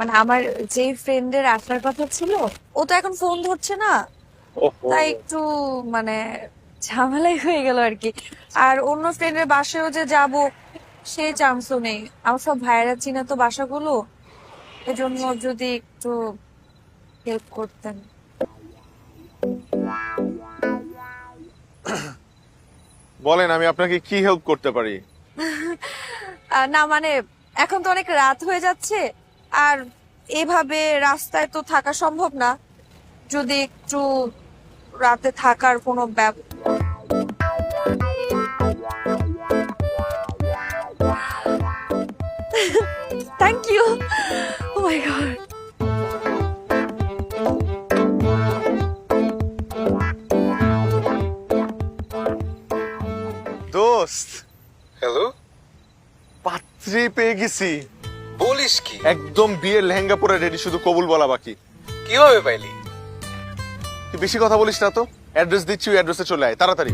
মানে আমার যে ফ্রেন্ডের আসার কথা ছিল ও তো এখন ফোন ধরছে না, ওহো। তাই একটু মানে ঝামেলাই হয়ে গেল আর কি। আর অন্য ফ্রেন্ডের বাসায়ও যে যাব সেই চান্সও নেই। আমার সব ভাইয়েরা চিনা তো বাসাগুলো, এজন্য যদি একটু হেল্প করতেন। বলেন, আমি আপনাকে কি হেল্প করতে পারি? না মানে এখন তো অনেক রাত হয়ে যাচ্ছে, আর এভাবে রাস্তায় তো থাকা সম্ভব না। যদি একটু রাতে থাকার কোনো thank you. Oh my god. দোস্ত, হ্যালো, পাত্রী পেয়ে গেছি। বলিস কি? একদম বিয়ের লেহেঙ্গা পরে রেডি, শুধু কবুল বলা বাকি। কিভাবে পাইলি? তুই বেশি কথা বলিস না তো। অ্যাড্রেস দিচ্ছি, ওই অ্যাড্রেসে চলে আয় তাড়াতাড়ি।